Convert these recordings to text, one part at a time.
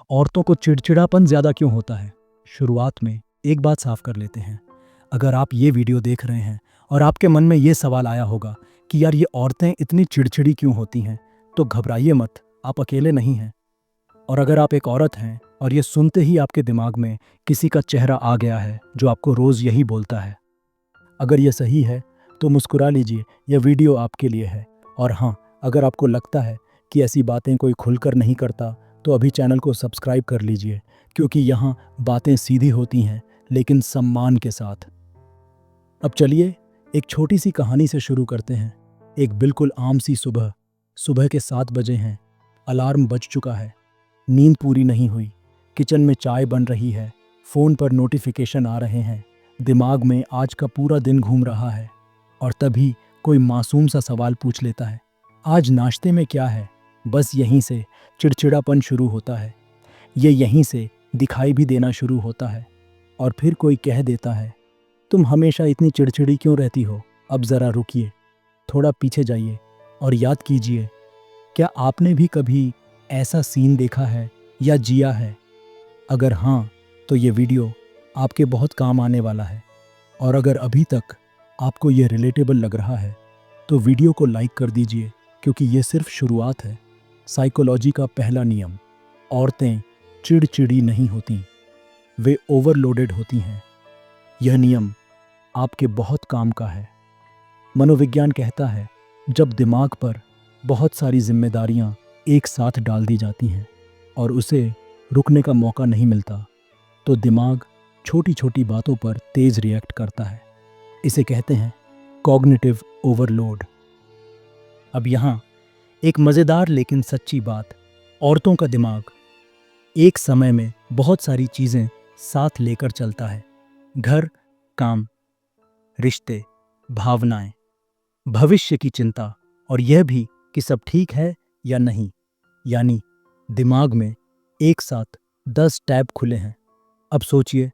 औरतों को चिड़चिड़ापन ज़्यादा क्यों होता है? शुरुआत में एक बात साफ कर लेते हैं। अगर आप ये वीडियो देख रहे हैं और आपके मन में ये सवाल आया होगा कि यार ये औरतें इतनी चिड़चिड़ी क्यों होती हैं, तो घबराइए मत, आप अकेले नहीं हैं। और अगर आप एक औरत हैं और ये सुनते ही आपके दिमाग में किसी का चेहरा आ गया है जो आपको रोज़ यही बोलता है, अगर ये सही है तो मुस्कुरा लीजिए, यह वीडियो आपके लिए है। और हाँ, अगर आपको लगता है कि ऐसी बातें कोई खुलकर नहीं करता, तो अभी चैनल को सब्सक्राइब कर लीजिए, क्योंकि यहाँ बातें सीधी होती हैं लेकिन सम्मान के साथ। अब चलिए एक छोटी सी कहानी से शुरू करते हैं। एक बिल्कुल आम सी सुबह, सुबह के 7 बजे हैं, अलार्म बज चुका है, नींद पूरी नहीं हुई, किचन में चाय बन रही है, फ़ोन पर नोटिफिकेशन आ रहे हैं, दिमाग में आज का पूरा दिन घूम रहा है। और तभी कोई मासूम सा सवाल पूछ लेता है, आज नाश्ते में क्या है? बस यहीं से चिड़चिड़ापन शुरू होता है। ये यहीं से दिखाई भी देना शुरू होता है। और फिर कोई कह देता है, तुम हमेशा इतनी चिड़चिड़ी क्यों रहती हो? अब ज़रा रुकिए, थोड़ा पीछे जाइए और याद कीजिए, क्या आपने भी कभी ऐसा सीन देखा है या जिया है? अगर हाँ, तो ये वीडियो आपके बहुत काम आने वाला है। और अगर अभी तक आपको ये रिलेटेबल लग रहा है, तो वीडियो को लाइक कर दीजिए, क्योंकि ये सिर्फ शुरुआत है। साइकोलॉजी का पहला नियम, औरतें चिड़चिड़ी नहीं होती, वे ओवरलोडेड होती हैं। यह नियम आपके बहुत काम का है। मनोविज्ञान कहता है, जब दिमाग पर बहुत सारी जिम्मेदारियां एक साथ डाल दी जाती हैं और उसे रुकने का मौका नहीं मिलता, तो दिमाग छोटी छोटी बातों पर तेज रिएक्ट करता है। इसे कहते हैं कॉग्निटिव ओवरलोड। अब यहाँ एक मज़ेदार लेकिन सच्ची बात, औरतों का दिमाग एक समय में बहुत सारी चीज़ें साथ लेकर चलता है। घर, काम, रिश्ते, भावनाएं, भविष्य की चिंता, और यह भी कि सब ठीक है या नहीं। यानी दिमाग में एक साथ 10 टैब खुले हैं। अब सोचिए,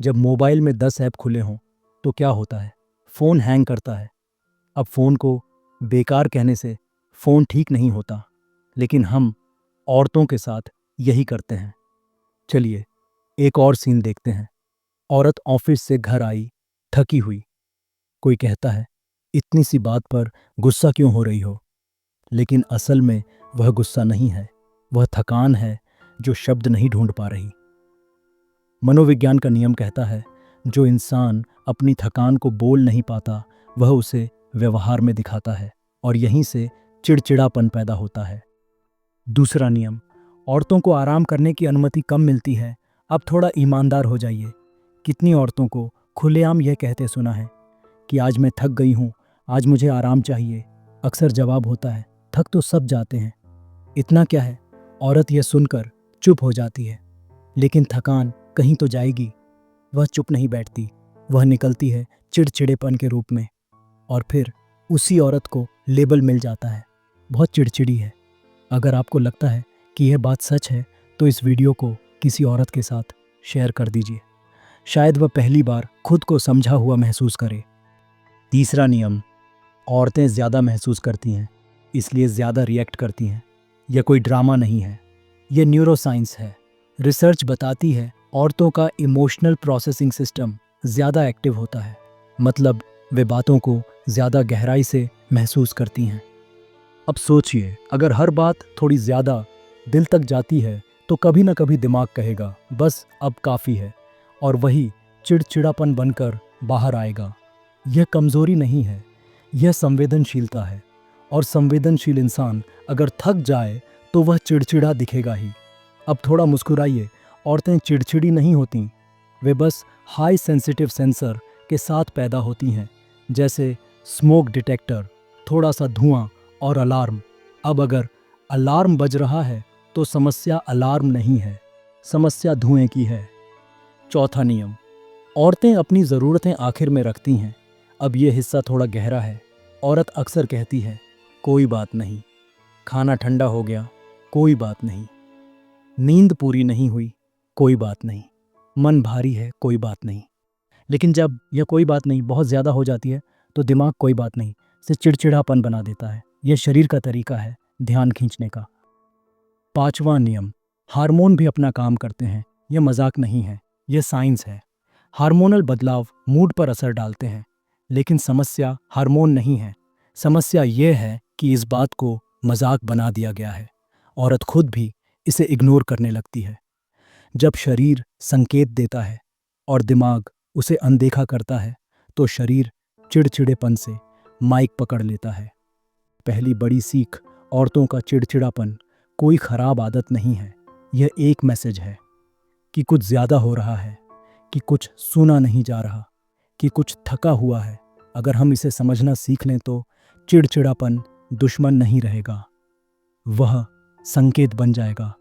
जब मोबाइल में 10 ऐप खुले हों तो क्या होता है? फ़ोन हैंग करता है। अब फ़ोन को बेकार कहने से फ़ोन ठीक नहीं होता, लेकिन हम औरतों के साथ यही करते हैं। चलिए एक और सीन देखते हैं। औरत ऑफिस से घर आई, थकी हुई। कोई कहता है, इतनी सी बात पर गुस्सा क्यों हो रही हो? लेकिन असल में वह गुस्सा नहीं है, वह थकान है जो शब्द नहीं ढूंढ पा रही। मनोविज्ञान का नियम कहता है, जो इंसान अपनी थकान को बोल नहीं पाता, वह उसे व्यवहार में दिखाता है, और यहीं से चिड़चिड़ापन पैदा होता है। दूसरा नियम, औरतों को आराम करने की अनुमति कम मिलती है। अब थोड़ा ईमानदार हो जाइए। कितनी औरतों को खुलेआम यह कहते सुना है कि आज मैं थक गई हूँ, आज मुझे आराम चाहिए? अक्सर जवाब होता है, थक तो सब जाते हैं, इतना क्या है? औरत यह सुनकर चुप हो जाती है, लेकिन थकान कहीं तो जाएगी। वह चुप नहीं बैठती, वह निकलती है चिड़चिड़ेपन के रूप में। और फिर उसी औरत को लेबल मिल जाता है, बहुत चिड़चिड़ी है। अगर आपको लगता है कि यह बात सच है, तो इस वीडियो को किसी औरत के साथ शेयर कर दीजिए, शायद वह पहली बार खुद को समझा हुआ महसूस करे। तीसरा नियम, औरतें ज़्यादा महसूस करती हैं, इसलिए ज़्यादा रिएक्ट करती हैं। यह कोई ड्रामा नहीं है, यह न्यूरोसाइंस है। रिसर्च बताती है, औरतों का इमोशनल प्रोसेसिंग सिस्टम ज़्यादा एक्टिव होता है, मतलब वे बातों को ज़्यादा गहराई से महसूस करती हैं। अब सोचिए, अगर हर बात थोड़ी ज़्यादा दिल तक जाती है, तो कभी ना कभी दिमाग कहेगा, बस अब काफ़ी है, और वही चिड़चिड़ापन बनकर बाहर आएगा। यह कमज़ोरी नहीं है, यह संवेदनशीलता है। और संवेदनशील इंसान अगर थक जाए तो वह चिड़चिड़ा दिखेगा ही। अब थोड़ा मुस्कुराइए, औरतें चिड़चिड़ी नहीं होतीं, वे बस हाई सेंसिटिव सेंसर के साथ पैदा होती हैं, जैसे स्मोक डिटेक्टर, थोड़ा सा धुआं और अलार्म। अब अगर अलार्म बज रहा है तो समस्या अलार्म नहीं है, समस्या धुएं की है। चौथा नियम, औरतें अपनी ज़रूरतें आखिर में रखती हैं। अब ये हिस्सा थोड़ा गहरा है। औरत अक्सर कहती है, कोई बात नहीं, खाना ठंडा हो गया, कोई बात नहीं, नींद पूरी नहीं हुई, कोई बात नहीं, मन भारी है, कोई बात नहीं। लेकिन जब यह कोई बात नहीं बहुत ज़्यादा हो जाती है, तो दिमाग कोई बात नहीं से चिड़चिड़ापन बना देता है। यह शरीर का तरीका है ध्यान खींचने का। पांचवा नियम, हार्मोन भी अपना काम करते हैं, यह मजाक नहीं है, यह साइंस है। हार्मोनल बदलाव मूड पर असर डालते हैं, लेकिन समस्या हार्मोन नहीं है। समस्या यह है कि इस बात को मजाक बना दिया गया है। औरत खुद भी इसे इग्नोर करने लगती है। जब शरीर संकेत देता है और दिमाग उसे अनदेखा करता है, तो शरीर चिड़चिड़ेपन से माइक पकड़ लेता है। पहली बड़ी सीख, औरतों का चिड़चिड़ापन कोई खराब आदत नहीं है। यह एक मैसेज है कि कुछ ज्यादा हो रहा है, कि कुछ सुना नहीं जा रहा, कि कुछ थका हुआ है। अगर हम इसे समझना सीख लें तो चिड़चिड़ापन दुश्मन नहीं रहेगा, वह संकेत बन जाएगा।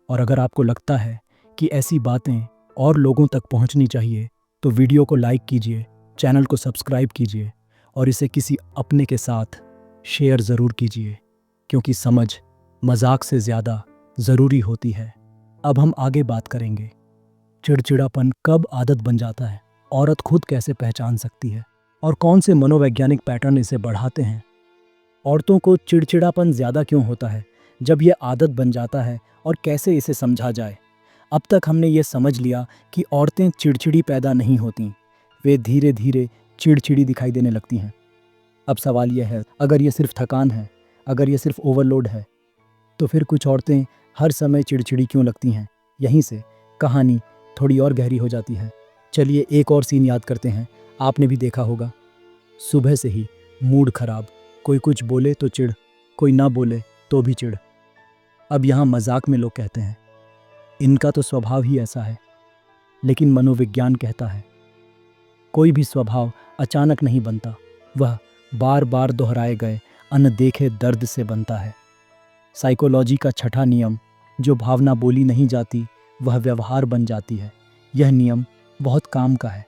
और अगर आपको लगता है कि ऐसी बातें और लोगों तक पहुंचनी चाहिए, तो वीडियो को लाइक कीजिए, चैनल को सब्सक्राइब कीजिए और इसे किसी अपने के साथ शेयर ज़रूर कीजिए, क्योंकि समझ मजाक से ज़्यादा ज़रूरी होती है। अब हम आगे बात करेंगे, चिड़चिड़ापन कब आदत बन जाता है, औरत खुद कैसे पहचान सकती है और कौन से मनोवैज्ञानिक पैटर्न इसे बढ़ाते हैं। औरतों को चिड़चिड़ापन ज़्यादा क्यों होता है, जब यह आदत बन जाता है, और कैसे इसे समझा जाए। अब तक हमने ये समझ लिया कि औरतें चिड़चिड़ी पैदा नहीं होती, वे धीरे धीरे चिड़चिड़ी दिखाई देने लगती हैं। अब सवाल यह है, अगर ये सिर्फ थकान है, अगर ये सिर्फ ओवरलोड है, तो फिर कुछ औरतें हर समय चिड़चिड़ी क्यों लगती हैं। यहीं से कहानी थोड़ी और गहरी हो जाती है। चलिए एक और सीन याद करते हैं। आपने भी देखा होगा, सुबह से ही मूड खराब, कोई कुछ बोले तो चिढ़, कोई ना बोले तो भी चिढ़। अब यहाँ मजाक में लोग कहते हैं इनका तो स्वभाव ही ऐसा है, लेकिन मनोविज्ञान कहता है कोई भी स्वभाव अचानक नहीं बनता, वह बार बार दोहराए गए अनदेखे दर्द से बनता है। साइकोलॉजी का छठा नियम, जो भावना बोली नहीं जाती वह व्यवहार बन जाती है। यह नियम बहुत काम का है।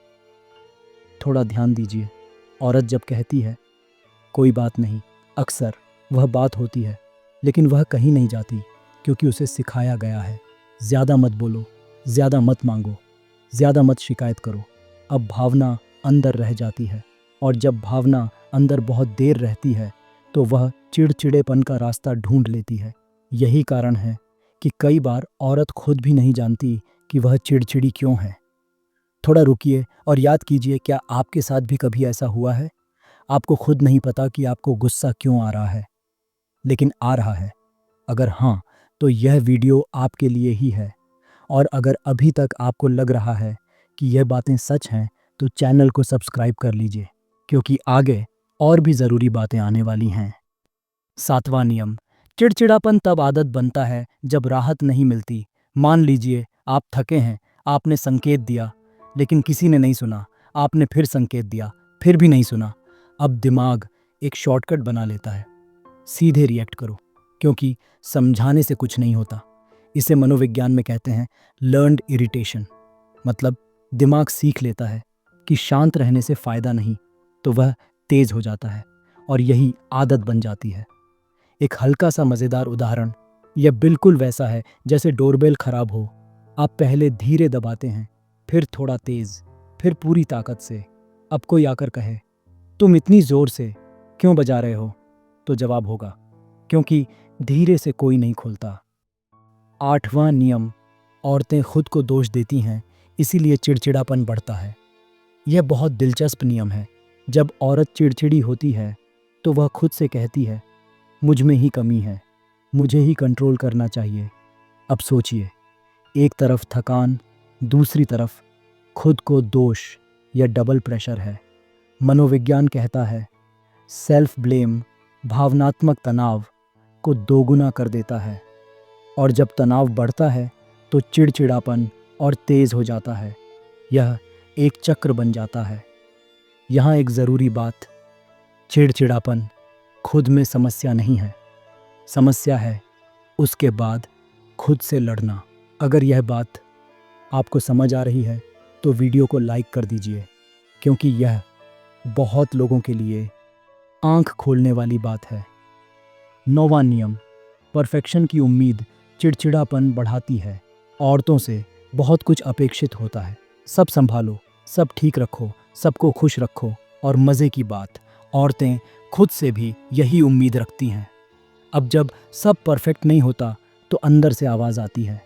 थोड़ा ध्यान दीजिए, औरत जब कहती है कोई बात नहीं, अक्सर वह बात होती है, लेकिन वह कहीं नहीं जाती, क्योंकि उसे सिखाया गया है ज़्यादा मत बोलो, ज़्यादा मत मांगो, ज़्यादा मत शिकायत करो। अब भावना अंदर रह जाती है, और जब भावना अंदर बहुत देर रहती है तो वह चिड़चिड़ेपन का रास्ता ढूंढ लेती है। यही कारण है कि कई बार औरत खुद भी नहीं जानती कि वह चिड़चिड़ी क्यों है। थोड़ा रुकिए और याद कीजिए, क्या आपके साथ भी कभी ऐसा हुआ है? आपको खुद नहीं पता कि आपको गुस्सा क्यों आ रहा है, लेकिन आ रहा है। अगर हाँ, तो यह वीडियो आपके लिए ही है। और अगर अभी तक आपको लग रहा है कि यह बातें सच हैं, तो चैनल को सब्सक्राइब कर लीजिए, क्योंकि आगे और भी ज़रूरी बातें आने वाली हैं। सातवां नियम, चिड़चिड़ापन तब आदत बनता है जब राहत नहीं मिलती। मान लीजिए आप थके हैं, आपने संकेत दिया, लेकिन किसी ने नहीं सुना। आपने फिर संकेत दिया, फिर भी नहीं सुना। अब दिमाग एक शॉर्टकट बना लेता है, सीधे रिएक्ट करो, क्योंकि समझाने से कुछ नहीं होता। इसे मनोविज्ञान में कहते हैं लर्न्ड इरिटेशन। मतलब दिमाग सीख लेता है कि शांत रहने से फ़ायदा नहीं, तो वह तेज हो जाता है, और यही आदत बन जाती है। एक हल्का सा मज़ेदार उदाहरण, यह बिल्कुल वैसा है जैसे डोरबेल खराब हो। आप पहले धीरे दबाते हैं, फिर थोड़ा तेज, फिर पूरी ताकत से। अब कोई आकर कहे तुम इतनी ज़ोर से क्यों बजा रहे हो, तो जवाब होगा क्योंकि धीरे से कोई नहीं खुलता। आठवां नियम, औरतें खुद को दोष देती हैं, इसीलिए चिड़चिड़ापन बढ़ता है। यह बहुत दिलचस्प नियम है। जब औरत चिड़चिड़ी होती है तो वह खुद से कहती है मुझ में ही कमी है, मुझे ही कंट्रोल करना चाहिए। अब सोचिए, एक तरफ थकान, दूसरी तरफ खुद को दोष या डबल प्रेशर है। मनोविज्ञान कहता है सेल्फ ब्लेम भावनात्मक तनाव को दोगुना कर देता है, और जब तनाव बढ़ता है तो चिड़चिड़ापन और तेज हो जाता है। यह एक चक्र बन जाता है। यहाँ एक ज़रूरी बात, चिड़चिड़ापन खुद में समस्या नहीं है, समस्या है उसके बाद खुद से लड़ना। अगर यह बात आपको समझ आ रही है तो वीडियो को लाइक कर दीजिए, क्योंकि यह बहुत लोगों के लिए आंख खोलने वाली बात है। नौवां नियम, परफेक्शन की उम्मीद चिड़चिड़ापन बढ़ाती है। औरतों से बहुत कुछ अपेक्षित होता है, सब संभालो, सब ठीक रखो, सबको खुश रखो, और मज़े की बात, औरतें खुद से भी यही उम्मीद रखती हैं। अब जब सब परफेक्ट नहीं होता तो अंदर से आवाज़ आती है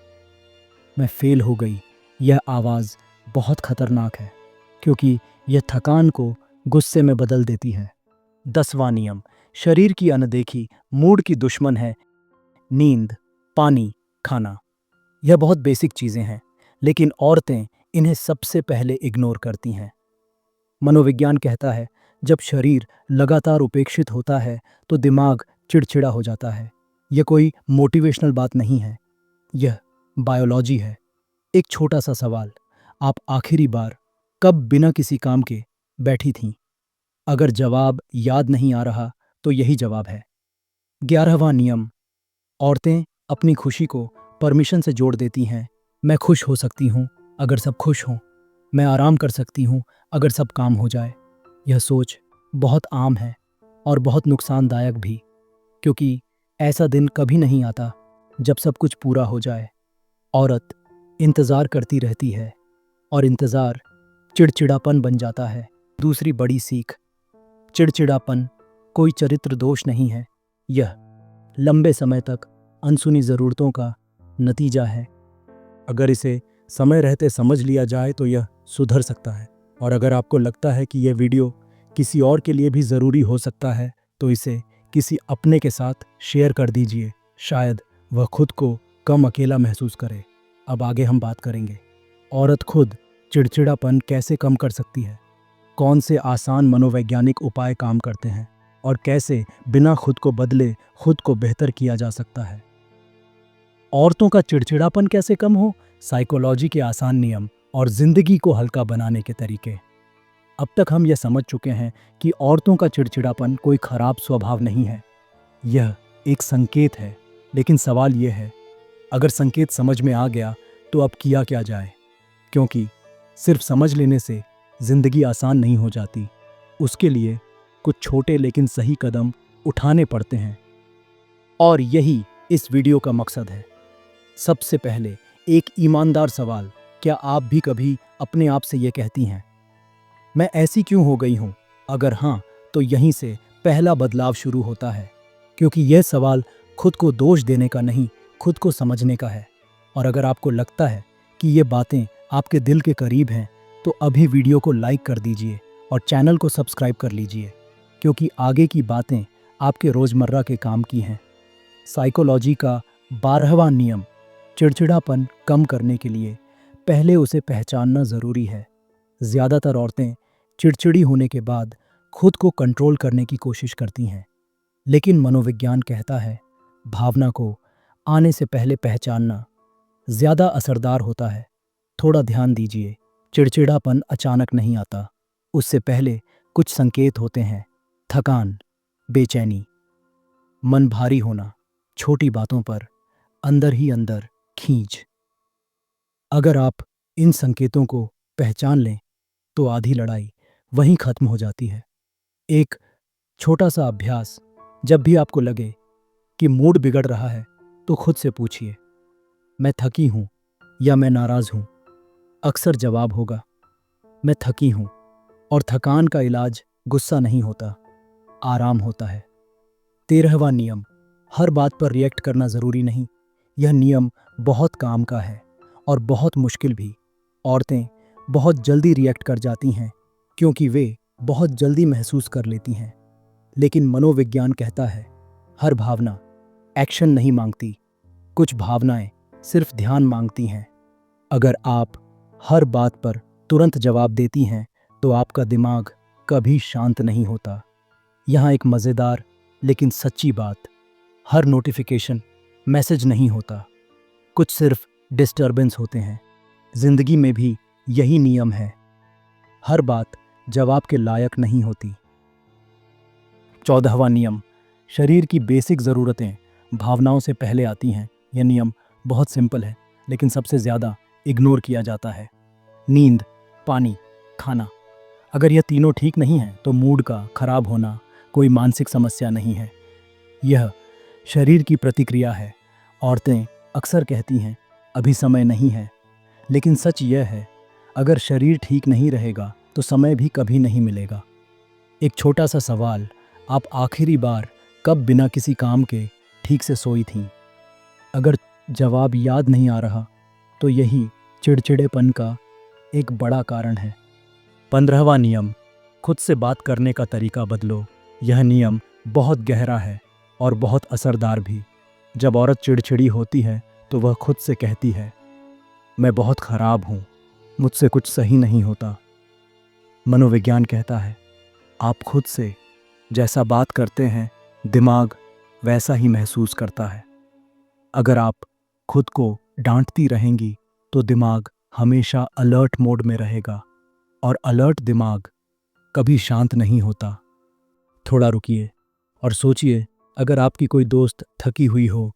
मैं फेल हो गई। यह आवाज़ बहुत खतरनाक है क्योंकि यह थकान को गुस्से में बदल देती है। 10वां नियम, शरीर की अनदेखी मूड की दुश्मन है। नींद, पानी, खाना, यह बहुत बेसिक चीज़ें हैं, लेकिन औरतें इन्हें सबसे पहले इग्नोर करती हैं। मनोविज्ञान कहता है जब शरीर लगातार उपेक्षित होता है तो दिमाग चिड़चिड़ा हो जाता है। यह कोई मोटिवेशनल बात नहीं है, यह बायोलॉजी है। एक छोटा सा सवाल, आप आखिरी बार कब बिना किसी काम के बैठी थीं? अगर जवाब याद नहीं आ रहा तो यही जवाब है। 11वां नियम, औरतें अपनी खुशी को परमिशन से जोड़ देती हैं। मैं खुश हो सकती हूँ अगर सब खुश हों। मैं आराम कर सकती हूँ अगर सब काम हो जाए। यह सोच बहुत आम है और बहुत नुकसानदायक भी, क्योंकि ऐसा दिन कभी नहीं आता जब सब कुछ पूरा हो जाए। औरत इंतज़ार करती रहती है और इंतज़ार चिड़चिड़ापन बन जाता है। दूसरी बड़ी सीख, चिड़चिड़ापन कोई चरित्र दोष नहीं है, यह लंबे समय तक अनसुनी ज़रूरतों का नतीजा है। अगर इसे समय रहते समझ लिया जाए तो यह सुधर सकता है। और अगर आपको लगता है कि यह वीडियो किसी और के लिए भी ज़रूरी हो सकता है तो इसे किसी अपने के साथ शेयर कर दीजिए, शायद वह खुद को कम अकेला महसूस करे। अब आगे हम बात करेंगे, औरत खुद चिड़चिड़ापन कैसे कम कर सकती है, कौन से आसान मनोवैज्ञानिक उपाय काम करते हैं और कैसे बिना खुद को बदले खुद को बेहतर किया जा सकता है। औरतों का चिड़चिड़ापन कैसे कम हो, साइकोलॉजी के आसान नियम और जिंदगी को हल्का बनाने के तरीके। अब तक हम यह समझ चुके हैं कि औरतों का चिड़चिड़ापन कोई खराब स्वभाव नहीं है, यह एक संकेत है। लेकिन सवाल यह है, अगर संकेत समझ में आ गया तो अब किया क्या जाए, क्योंकि सिर्फ समझ लेने से जिंदगी आसान नहीं हो जाती। उसके लिए कुछ छोटे लेकिन सही कदम उठाने पड़ते हैं और यही इस वीडियो का मकसद है। सबसे पहले एक ईमानदार सवाल, क्या आप भी कभी अपने आप से यह कहती हैं, मैं ऐसी क्यों हो गई हूँ? अगर हाँ, तो यहीं से पहला बदलाव शुरू होता है, क्योंकि यह सवाल खुद को दोष देने का नहीं, खुद को समझने का है। और अगर आपको लगता है कि ये बातें आपके दिल के करीब हैं तो अभी वीडियो को लाइक कर दीजिए और चैनल को सब्सक्राइब कर लीजिए, क्योंकि आगे की बातें आपके रोज़मर्रा के काम की हैं। साइकोलॉजी का 12वां नियम, चिड़चिड़ापन कम करने के लिए पहले उसे पहचानना ज़रूरी है। ज़्यादातर औरतें चिड़चिड़ी होने के बाद खुद को कंट्रोल करने की कोशिश करती हैं, लेकिन मनोविज्ञान कहता है भावना को आने से पहले पहचानना ज़्यादा असरदार होता है। थोड़ा ध्यान दीजिए, चिड़चिड़ापन अचानक नहीं आता, उससे पहले कुछ संकेत होते हैं। थकान, बेचैनी, मन भारी होना, छोटी बातों पर अंदर ही अंदर खींच। अगर आप इन संकेतों को पहचान लें तो आधी लड़ाई वहीं खत्म हो जाती है। एक छोटा सा अभ्यास, जब भी आपको लगे कि मूड बिगड़ रहा है तो खुद से पूछिए, मैं थकी हूँ या मैं नाराज़ हूँ? अक्सर जवाब होगा, मैं थकी हूँ। और थकान का इलाज गुस्सा नहीं होता, आराम होता है। 13वां नियम, हर बात पर रिएक्ट करना ज़रूरी नहीं। यह नियम बहुत काम का है और बहुत मुश्किल भी। औरतें बहुत जल्दी रिएक्ट कर जाती हैं क्योंकि वे बहुत जल्दी महसूस कर लेती हैं, लेकिन मनोविज्ञान कहता है हर भावना एक्शन नहीं मांगती, कुछ भावनाएं सिर्फ ध्यान मांगती हैं। अगर आप हर बात पर तुरंत जवाब देती हैं तो आपका दिमाग कभी शांत नहीं होता। यहाँ एक मज़ेदार लेकिन सच्ची बात, हर नोटिफिकेशन मैसेज नहीं होता, कुछ सिर्फ डिस्टर्बेंस होते हैं। जिंदगी में भी यही नियम है, हर बात जवाब के लायक नहीं होती। 14वां नियम, शरीर की बेसिक ज़रूरतें भावनाओं से पहले आती हैं। यह नियम बहुत सिंपल है लेकिन सबसे ज़्यादा इग्नोर किया जाता है। नींद, पानी, खाना, अगर यह तीनों ठीक नहीं है तो मूड का खराब होना कोई मानसिक समस्या नहीं है, यह शरीर की प्रतिक्रिया है। औरतें अक्सर कहती हैं अभी समय नहीं है, लेकिन सच यह है अगर शरीर ठीक नहीं रहेगा तो समय भी कभी नहीं मिलेगा। एक छोटा सा सवाल, आप आखिरी बार कब बिना किसी काम के ठीक से सोई थीं? अगर जवाब याद नहीं आ रहा तो यही चिड़चिड़ेपन का एक बड़ा कारण है। 15वां नियम, खुद से बात करने का तरीका बदलो। यह नियम बहुत गहरा है और बहुत असरदार भी। जब औरत चिड़चिड़ी होती है तो वह खुद से कहती है, मैं बहुत खराब हूँ, मुझसे कुछ सही नहीं होता। मनोविज्ञान कहता है, आप खुद से जैसा बात करते हैं दिमाग वैसा ही महसूस करता है। अगर आप खुद को डांटती रहेंगी तो दिमाग हमेशा अलर्ट मोड में रहेगा और अलर्ट दिमाग कभी शांत नहीं होता। थोड़ा रुकिए और सोचिए, अगर आपकी कोई दोस्त थकी हुई हो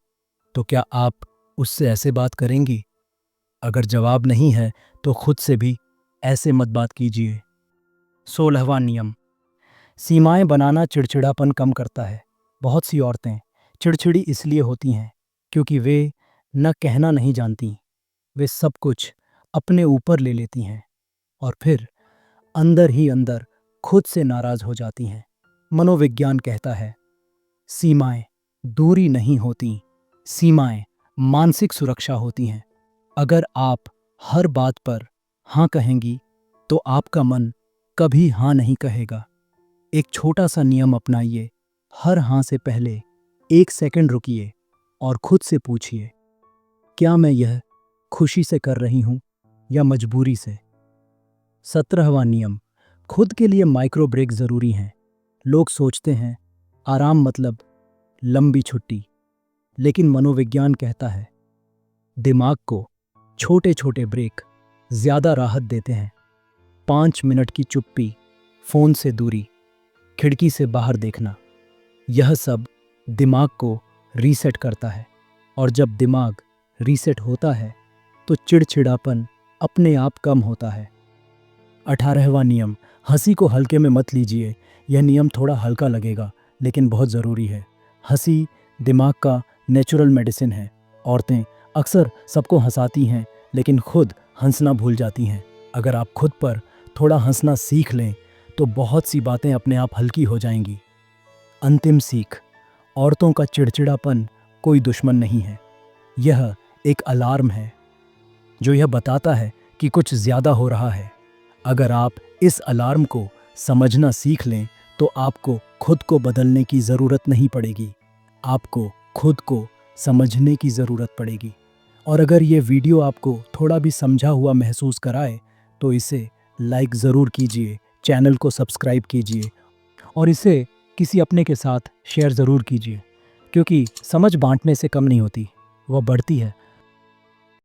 तो क्या आप उससे ऐसे बात करेंगी? अगर जवाब नहीं है तो खुद से भी ऐसे मत बात कीजिए। 16वां नियम, सीमाएं बनाना चिड़चिड़ापन कम करता है। बहुत सी औरतें चिड़चिड़ी इसलिए होती हैं क्योंकि वे न कहना नहीं जानती, वे सब कुछ अपने ऊपर ले लेती हैं और फिर अंदर ही अंदर खुद से नाराज हो जाती हैं। मनोविज्ञान कहता है, सीमाएं दूरी नहीं होती, सीमाएं मानसिक सुरक्षा होती हैं। अगर आप हर बात पर हाँ कहेंगी तो आपका मन कभी हाँ नहीं कहेगा। एक छोटा सा नियम अपनाइए, हर हाँ से पहले 1 सेकंड रुकिए और खुद से पूछिए, क्या मैं यह खुशी से कर रही हूं या मजबूरी से? 17वां नियम, खुद के लिए माइक्रो ब्रेक जरूरी हैं। लोग सोचते हैं आराम मतलब लंबी छुट्टी, लेकिन मनोविज्ञान कहता है दिमाग को छोटे छोटे ब्रेक ज्यादा राहत देते हैं। 5 मिनट की चुप्पी, फोन से दूरी, खिड़की से बाहर देखना, यह सब दिमाग को रीसेट करता है और जब दिमाग रीसेट होता है तो चिड़चिड़ापन अपने आप कम होता है। 18वां नियम, हंसी को हल्के में मत लीजिए। यह नियम थोड़ा हल्का लगेगा लेकिन बहुत ज़रूरी है। हंसी दिमाग का नेचुरल मेडिसिन है। औरतें अक्सर सबको हंसाती हैं लेकिन खुद हंसना भूल जाती हैं। अगर आप खुद पर थोड़ा हंसना सीख लें तो बहुत सी बातें अपने आप हल्की हो जाएंगी। अंतिम सीख, औरतों का चिड़चिड़ापन कोई दुश्मन नहीं है, यह एक अलार्म है जो यह बताता है कि कुछ ज़्यादा हो रहा है। अगर आप इस अलार्म को समझना सीख लें तो आपको खुद को बदलने की ज़रूरत नहीं पड़ेगी, आपको खुद को समझने की ज़रूरत पड़ेगी। और अगर ये वीडियो आपको थोड़ा भी समझा हुआ महसूस कराए तो इसे लाइक ज़रूर कीजिए, चैनल को सब्सक्राइब कीजिए और इसे किसी अपने के साथ शेयर ज़रूर कीजिए, क्योंकि समझ बांटने से कम नहीं होती, वह बढ़ती है।